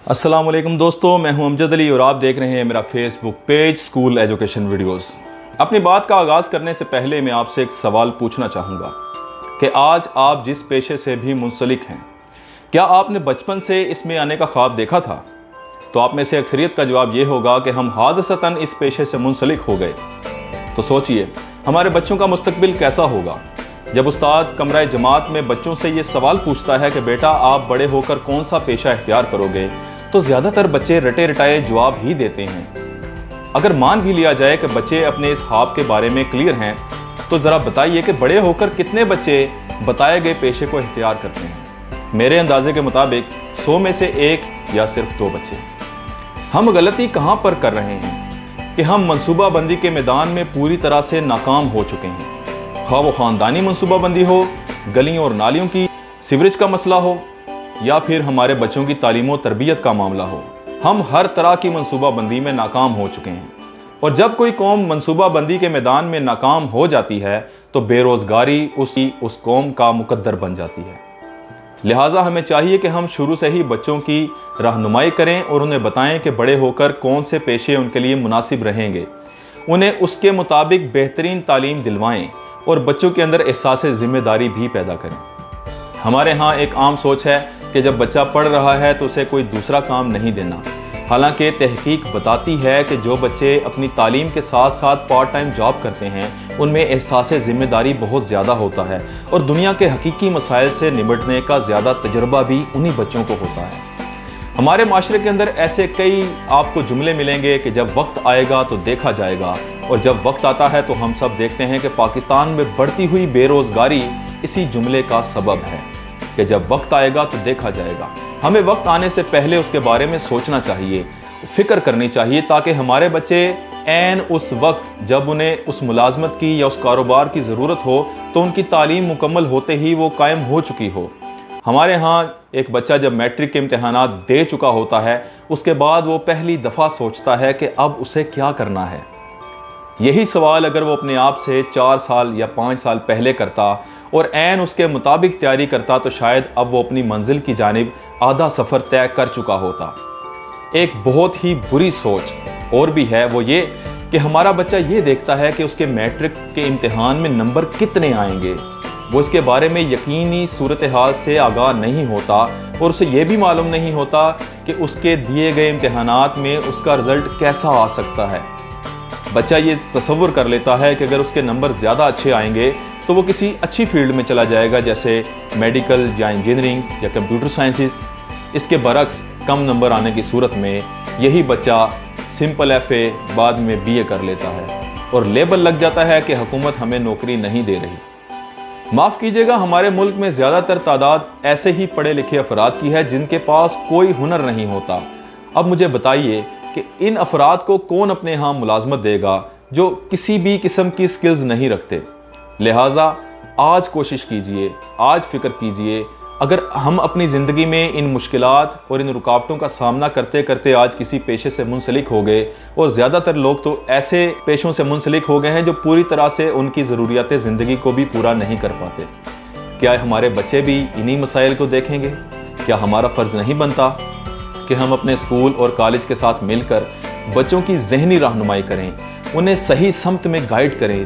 अस्सलाम वालेकुम दोस्तों, मैं हूं अमजद अली और आप देख रहे हैं मेरा Facebook page school education videos. अपनी बात का आगाज़ करने से पहले मैं आपसे एक सवाल पूछना चाहूँगा कि आज आप जिस पेशे से भी मुंसलिक हैं, क्या आपने बचपन से इसमें आने का ख्वाब देखा था? तो आप में से अक्सरियत का जवाब ये होगा कि हम हादसतन इस पेशे से मुंसलिक हो गए। तो सोचिए, हमारे बच्चों का मुस्तकबिल कैसा होगा जब उस्ताद कमरा जमात में बच्चों से ये सवाल पूछता है कि बेटा आप बड़े होकर कौन सा पेशा इख्तियार करोगे, तो ज़्यादातर बच्चे रटे रटाए जवाब ही देते हैं। अगर मान भी लिया जाए कि बच्चे अपने इस ख्वाब के बारे में क्लियर हैं, तो ज़रा बताइए कि बड़े होकर कितने बच्चे बताए गए पेशे को इख्तियार करते हैं? मेरे अंदाजे के मुताबिक 100 में से 1 या सिर्फ 2 बच्चे। हम गलती कहाँ पर कर रहे हैं कि हम मनसूबाबंदी के मैदान में पूरी तरह से नाकाम हो चुके हैं। खा वो ख़ानदानी मनसूबाबंदी हो, गलियों और नालियों की, सीवरेज का मसला हो, या फिर हमारे बच्चों की तालीम और तरबियत का मामला हो, हम हर तरह की मनसूबाबंदी में नाकाम हो चुके हैं। और जब कोई कौम मनसूबाबंदी के मैदान में नाकाम हो जाती है तो बेरोज़गारी उस कौम का मुकद्दर बन जाती है। लिहाजा हमें चाहिए कि हम शुरू से ही बच्चों की रहनुमाई करें और उन्हें बताएं कि बड़े होकर कौन से पेशे उनके लिए मुनासिब रहेंगे। उन्हें उसके मुताबिक बेहतरीन तालीम दिलवाएं और बच्चों के अंदर एहसास ज़िम्मेदारी भी पैदा करें। हमारे यहाँ एक आम सोच है कि जब बच्चा पढ़ रहा है तो उसे कोई दूसरा काम नहीं देना। हालांकि तहकीक बताती है कि जो बच्चे अपनी तालीम के साथ साथ पार्ट टाइम जॉब करते हैं, उनमें एहसास ज़िम्मेदारी बहुत ज़्यादा होता है और दुनिया के हकीकी मसाइल से निपटने का ज़्यादा तजुर्बा भी उन्हीं बच्चों को होता है। हमारे माशरे के अंदर ऐसे कई आपको जुमले मिलेंगे कि जब वक्त आएगा तो देखा जाएगा, और जब वक्त आता है तो हम सब देखते हैं कि पाकिस्तान में बढ़ती हुई बेरोज़गारी इसी जुमले का सबब है कि जब वक्त आएगा तो देखा जाएगा। हमें वक्त आने से पहले उसके बारे में सोचना चाहिए, फिक्र करनी चाहिए, ताकि हमारे बच्चे ऐन उस वक्त जब उन्हें उस मुलाजमत की या उस कारोबार की ज़रूरत हो तो उनकी तालीम मुकम्मल होते ही वो कायम हो चुकी हो। हमारे यहाँ एक बच्चा जब मैट्रिक के इम्तहानात दे चुका होता है, उसके बाद वो पहली दफ़ा सोचता है कि अब उसे क्या करना है। यही सवाल अगर वो अपने आप से 4 साल या 5 साल पहले करता और ऐन उसके मुताबिक तैयारी करता तो शायद अब वो अपनी मंजिल की जानिब आधा सफ़र तय कर चुका होता। एक बहुत ही बुरी सोच और भी है, वो ये कि हमारा बच्चा ये देखता है कि उसके मैट्रिक के इम्तिहान में नंबर कितने आएंगे। वो इसके बारे में यकीनी सूरत हाल से आगाह नहीं होता और उसे ये भी मालूम नहीं होता कि उसके दिए गए इम्तिहानात में उसका रिज़ल्ट कैसा आ सकता है। बच्चा ये तसव्वुर कर लेता है कि अगर उसके नंबर ज़्यादा अच्छे आएंगे तो वो किसी अच्छी फील्ड में चला जाएगा, जैसे मेडिकल या इंजीनियरिंग या कंप्यूटर साइंसेस। इसके बरक्स कम नंबर आने की सूरत में यही बच्चा सिंपल FA बाद में BA कर लेता है और लेबल लग जाता है कि हुकूमत हमें नौकरी नहीं दे रही। माफ़ कीजिएगा, हमारे मुल्क में ज़्यादातर तादाद ऐसे ही पढ़े लिखे अफराद की है जिनके पास कोई हुनर नहीं होता। अब मुझे बताइए कि इन अफराद को कौन अपने यहाँ मुलाजमत देगा जो किसी भी किस्म की स्किल्स नहीं रखते। लिहाजा आज कोशिश कीजिए, आज फ़िक्र कीजिए, अगर हम अपनी ज़िंदगी में इन मुश्किलात और इन रुकावटों का सामना करते करते आज किसी पेशे से मुंसलिक हो गए, और ज़्यादातर लोग तो ऐसे पेशों से मुंसलिक हो गए हैं जो पूरी तरह से उनकी ज़रूरियात ज़िंदगी को भी पूरा नहीं कर पाते, क्या हमारे बच्चे भी इन्हीं मसाइल को देखेंगे? क्या हमारा फ़र्ज़ नहीं बनता कि हम अपने स्कूल और कॉलेज के साथ मिलकर बच्चों की ज़हनी रहनुमाई करें, उन्हें सही समत में गाइड करें?